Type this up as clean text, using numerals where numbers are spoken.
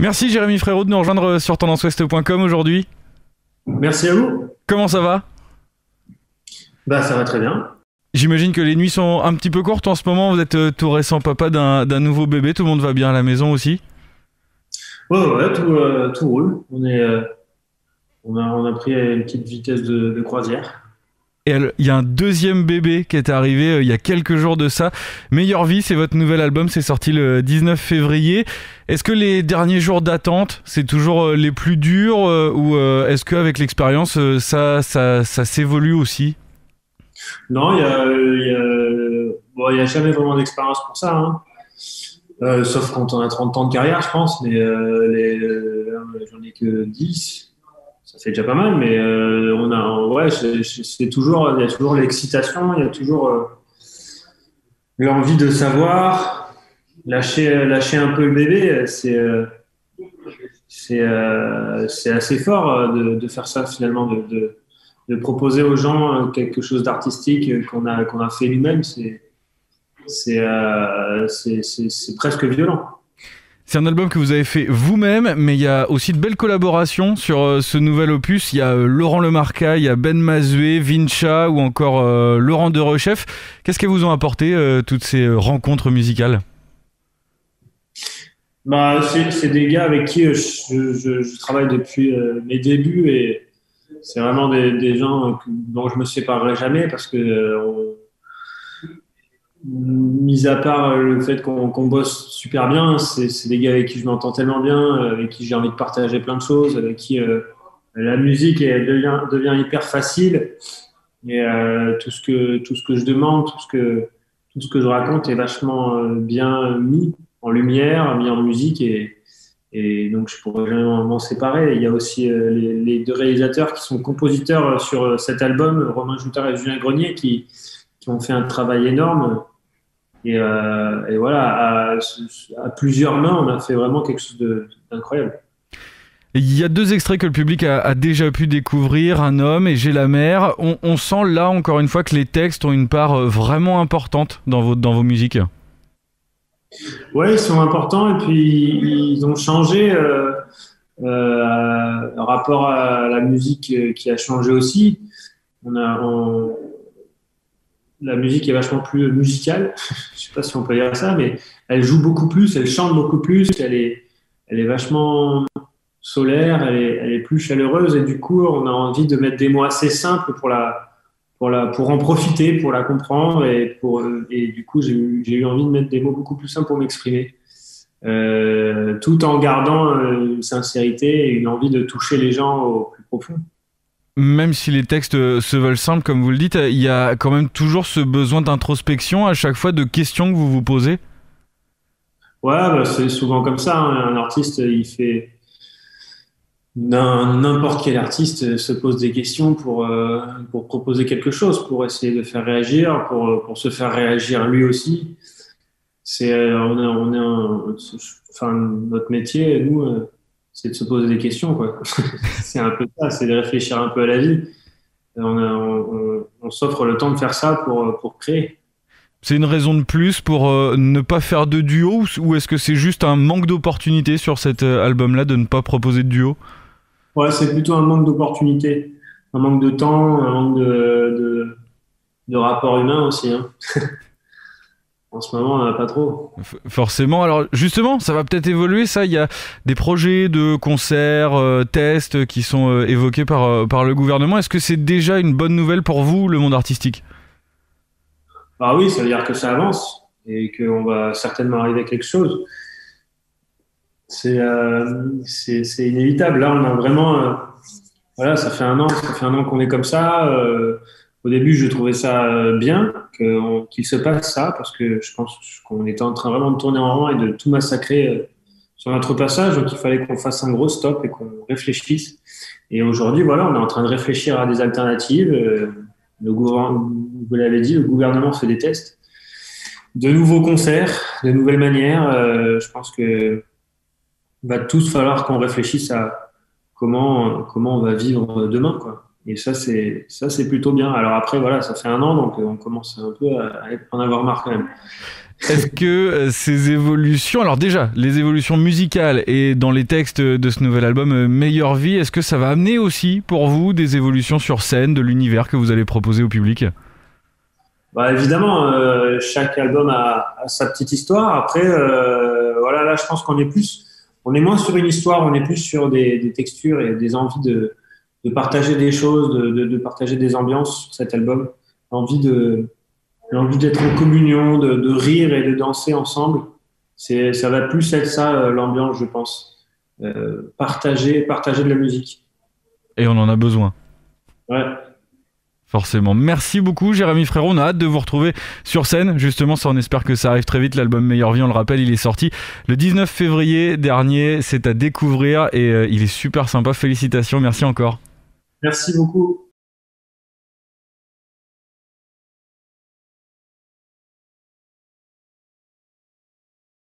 Merci Jérémy Frérot de nous rejoindre sur tendanceouest.com aujourd'hui. Merci à vous. Comment ça va ? Ça va très bien. J'imagine que les nuits sont un petit peu courtes en ce moment. Vous êtes tout récent papa d'un nouveau bébé. Tout le monde va bien à la maison aussi ? Ouais, tout roule. On a pris une petite vitesse de croisière. Et il y a un deuxième bébé qui est arrivé il y a quelques jours de ça. Meilleure vie, c'est votre nouvel album, c'est sorti le 19 février. Est-ce que les derniers jours d'attente, c'est toujours les plus durs ou est-ce qu'avec l'expérience, ça s'évolue aussi ? Non, il y a jamais vraiment d'expérience pour ça, hein. Sauf quand on a 30 ans de carrière, je pense, mais j'en ai que 10. Ça fait déjà pas mal, mais il y a toujours l'excitation, il y a toujours l'envie de savoir, lâcher un peu le bébé. C'est assez fort de faire ça finalement, de proposer aux gens quelque chose d'artistique qu'on a fait nous-mêmes. C'est presque violent. C'est un album que vous avez fait vous-même, mais il y a aussi de belles collaborations sur ce nouvel opus. Il y a Laurent Lemarca, il y a Ben Mazué, Vincha ou encore Laurent Derechef. Qu'est-ce qu'elles vous ont apporté toutes ces rencontres musicales ? C'est des gars avec qui je travaille depuis mes débuts et c'est vraiment des gens dont je me séparerai jamais parce que mis à part le fait qu'on bosse super bien, c'est des gars avec qui je m'entends tellement bien, avec qui j'ai envie de partager plein de choses, avec qui la musique devient hyper facile et tout ce que je demande, tout ce que je raconte est vachement bien mis en lumière, mis en musique et donc je pourrais jamais m'en séparer. Il y a aussi les deux réalisateurs qui sont compositeurs sur cet album, Romain Joutard et Julien Grenier, qui ont fait un travail énorme. Et voilà, à plusieurs mains, on a fait vraiment quelque chose d'incroyable. Il y a deux extraits que le public a déjà pu découvrir, Un homme et J'ai la mer. On sent là, encore une fois, que les textes ont une part vraiment importante dans vos musiques. Ouais, ils sont importants et puis ils ont changé rapport à la musique qui a changé aussi. La musique est vachement plus musicale, je sais pas si on peut dire ça, mais elle joue beaucoup plus, elle chante beaucoup plus, elle est vachement solaire, elle est plus chaleureuse et du coup on a envie de mettre des mots assez simples pour en profiter, pour la comprendre et du coup j'ai eu envie de mettre des mots beaucoup plus simples pour m'exprimer, tout en gardant une sincérité et une envie de toucher les gens au plus profond. Même si les textes se veulent simples, comme vous le dites, il y a quand même toujours ce besoin d'introspection à chaque fois, de questions que vous vous posez. Ouais, c'est souvent comme ça, hein. Un artiste, n'importe quel artiste se pose des questions pour proposer quelque chose, pour essayer de faire réagir, pour se faire réagir lui aussi. Notre métier, nous, c'est de se poser des questions, quoi. C'est un peu ça, c'est de réfléchir un peu à la vie. On s'offre le temps de faire ça pour créer. C'est une raison de plus pour ne pas faire de duo ou est-ce que c'est juste un manque d'opportunité sur cet album-là de ne pas proposer de duo ? Ouais, c'est plutôt un manque d'opportunité, un manque de temps, un manque de rapport humain aussi, hein. En ce moment, on n'en a pas trop. Forcément. Alors justement, ça va peut-être évoluer, ça. Il y a des projets de concerts, tests qui sont évoqués par le gouvernement. Est-ce que c'est déjà une bonne nouvelle pour vous, le monde artistique ? Ah oui, ça veut dire que ça avance et qu'on va certainement arriver à quelque chose. C'est inévitable. Là, on a vraiment... voilà, ça fait un an qu'on est comme ça. Au début, je trouvais ça bien qu'il se passe ça parce que je pense qu'on était en train vraiment de tourner en rond et de tout massacrer sur notre passage. Donc, il fallait qu'on fasse un gros stop et qu'on réfléchisse. Et aujourd'hui, voilà, on est en train de réfléchir à des alternatives. Vous l'avez dit, le gouvernement fait des tests. De nouveaux concerts, de nouvelles manières. Je pense que va tous falloir qu'on réfléchisse à comment on va vivre demain, quoi. Et ça, c'est plutôt bien. Alors après, voilà, ça fait un an, donc on commence un peu à en avoir marre quand même. Est-ce que ces évolutions, alors déjà, les évolutions musicales et dans les textes de ce nouvel album Meilleure Vie, est-ce que ça va amener aussi pour vous des évolutions sur scène, de l'univers que vous allez proposer au public? Bah, évidemment, chaque album a sa petite histoire. Après, voilà, là, je pense on est moins sur une histoire, on est plus sur des textures et des envies de partager des choses, de partager des ambiances sur cet album. L'envie l'envie d'être en communion, de rire et de danser ensemble. Ça va plus être ça, l'ambiance, je pense. Partager de la musique. Et on en a besoin. Ouais. Forcément. Merci beaucoup Jérémy Frérot, on a hâte de vous retrouver sur scène. Justement, ça on espère que ça arrive très vite. L'album Meilleure Vie, on le rappelle, il est sorti le 19 février dernier. C'est à découvrir et il est super sympa. Félicitations, merci encore. Merci beaucoup.